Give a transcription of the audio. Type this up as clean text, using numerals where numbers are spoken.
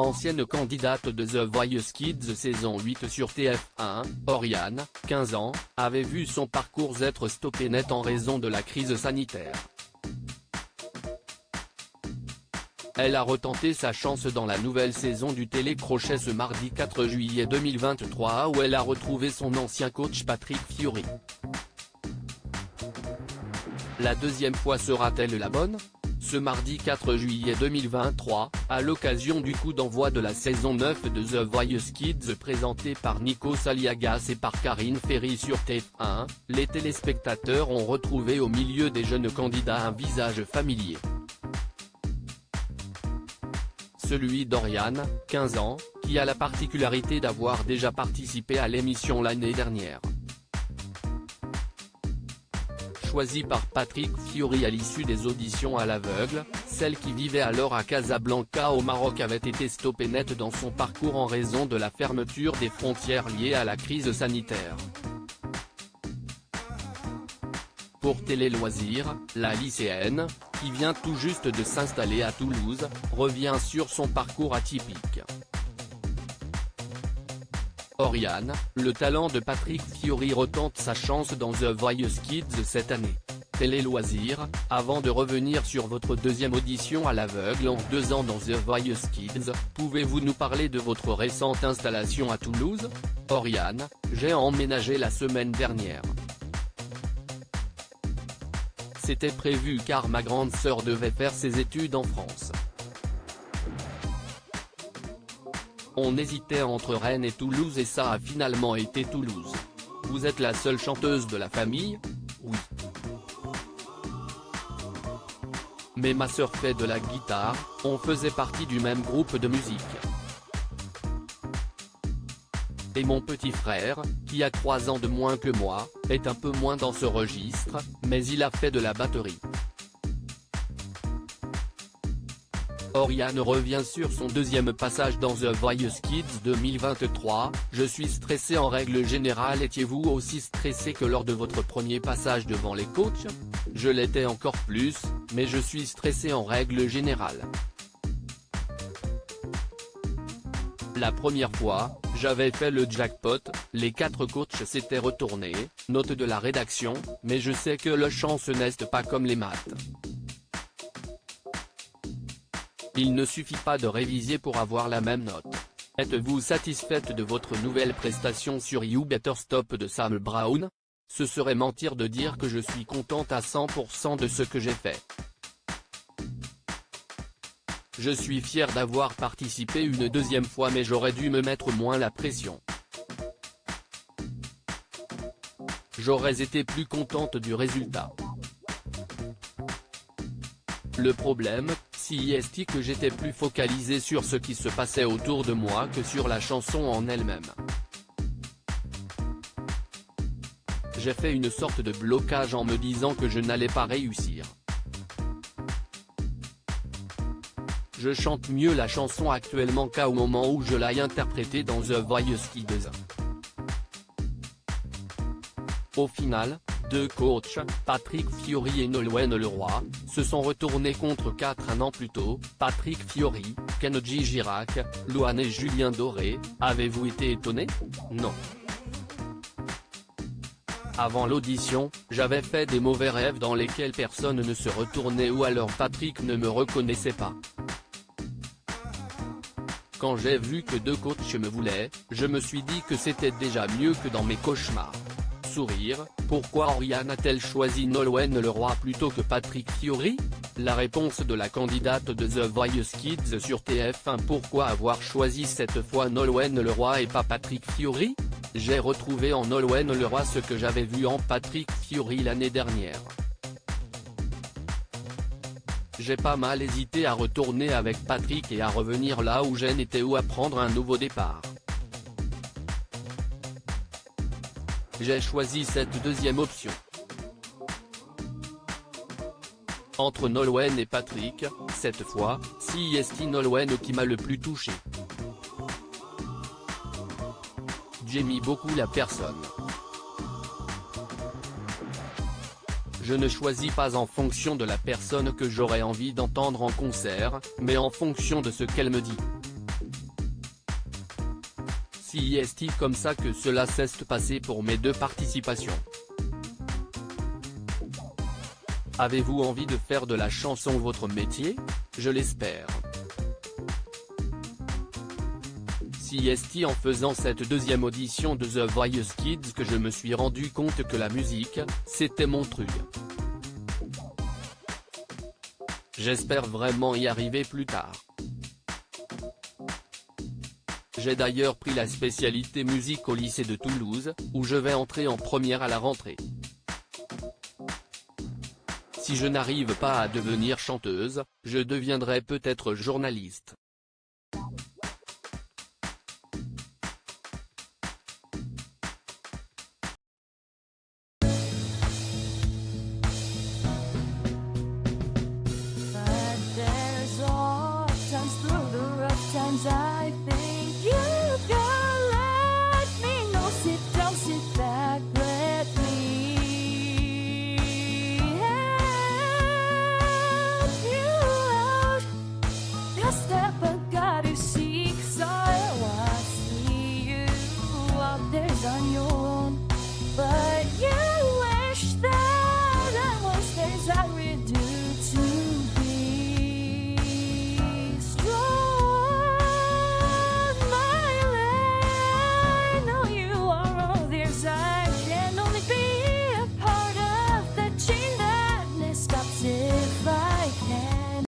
Ancienne candidate de The Voice Kids saison 8 sur TF1, Oriane, 15 ans, avait vu son parcours être stoppé net en raison de la crise sanitaire. Elle a retenté sa chance dans la nouvelle saison du télécrochet ce mardi 4 juillet 2023 où elle a retrouvé son ancien coach Patrick Fiori. La deuxième fois sera-t-elle la bonne ? Ce mardi 4 juillet 2023, à l'occasion du coup d'envoi de la saison 9 de The Voice Kids présentée par Nico Saliagas et par Karine Ferry sur TF1, les téléspectateurs ont retrouvé au milieu des jeunes candidats un visage familier. Celui d'Oriane, 15 ans, qui a la particularité d'avoir déjà participé à l'émission l'année dernière. Choisie par Patrick Fiori à l'issue des auditions à l'aveugle, celle qui vivait alors à Casablanca au Maroc avait été stoppée net dans son parcours en raison de la fermeture des frontières liée à la crise sanitaire. Pour Télé Loisirs, la lycéenne, qui vient tout juste de s'installer à Toulouse, revient sur son parcours atypique. Oriane, le talent de Patrick Fiori retente sa chance dans The Voice Kids cette année. Télé Loisirs, avant de revenir sur votre deuxième audition à l'aveugle en 2 ans dans The Voice Kids, pouvez-vous nous parler de votre récente installation à Toulouse ? Oriane, j'ai emménagé la semaine dernière. C'était prévu car ma grande sœur devait faire ses études en France. On hésitait entre Rennes et Toulouse et ça a finalement été Toulouse. Vous êtes la seule chanteuse de la famille ? Oui. Mais ma sœur fait de la guitare, on faisait partie du même groupe de musique. Et mon petit frère, qui a 3 ans de moins que moi, est un peu moins dans ce registre, mais il a fait de la batterie. Oriane revient sur son deuxième passage dans The Voice Kids 2023, je suis stressée en règle générale. Étiez-vous aussi stressée que lors de votre premier passage devant les coachs ? Je l'étais encore plus, mais je suis stressée en règle générale. La première fois, j'avais fait le jackpot, les 4 coachs s'étaient retournés, note de la rédaction, mais je sais que le chance n'est pas comme les maths. Il ne suffit pas de réviser pour avoir la même note. Êtes-vous satisfaite de votre nouvelle prestation sur You Better Stop de Sam Brown ? Ce serait mentir de dire que je suis contente à 100% de ce que j'ai fait. Je suis fière d'avoir participé une deuxième fois mais j'aurais dû me mettre moins la pression. J'aurais été plus contente du résultat. Le problème, c'est que j'étais plus focalisée sur ce qui se passait autour de moi que sur la chanson en elle-même. J'ai fait une sorte de blocage en me disant que je n'allais pas réussir. Je chante mieux la chanson actuellement qu'au moment où je l'ai interprétée dans The Voice Kids. Au final, 2 coachs, Patrick Fiori et Nolwenn Leroy, se sont retournés contre 4 un an plus tôt. Patrick Fiori, Kenji Girac, Loane et Julien Doré, avez-vous été étonné ? Non. Avant l'audition, j'avais fait des mauvais rêves dans lesquels personne ne se retournait ou alors Patrick ne me reconnaissait pas. Quand j'ai vu que 2 coachs me voulaient, je me suis dit que c'était déjà mieux que dans mes cauchemars. Sourire, pourquoi Oriane a-t-elle choisi Nolwenn Leroy plutôt que Patrick Fiori ? La réponse de la candidate de The Voice Kids sur TF1. Pourquoi avoir choisi cette fois Nolwenn Leroy et pas Patrick Fiori ? J'ai retrouvé en Nolwenn Leroy ce que j'avais vu en Patrick Fiori l'année dernière. J'ai pas mal hésité à retourner avec Patrick et à revenir là où j'en étais ou à prendre un nouveau départ. J'ai choisi cette deuxième option. Entre Nolwenn et Patrick, cette fois, c'est Nolwenn qui m'a le plus touché. J'aime beaucoup la personne. Je ne choisis pas en fonction de la personne que j'aurais envie d'entendre en concert, mais en fonction de ce qu'elle me dit. Si est comme ça que cela s'est passé pour mes 2 participations. Avez-vous envie de faire de la chanson votre métier? Je l'espère. Si est en faisant cette 2e audition de The Voice Kids que je me suis rendu compte que la musique, c'était mon truc. J'espère vraiment y arriver plus tard. J'ai d'ailleurs pris la spécialité musique au lycée de Toulouse, où je vais entrer en première à la rentrée. Si je n'arrive pas à devenir chanteuse, je deviendrai peut-être journaliste. But there's all times through the rough times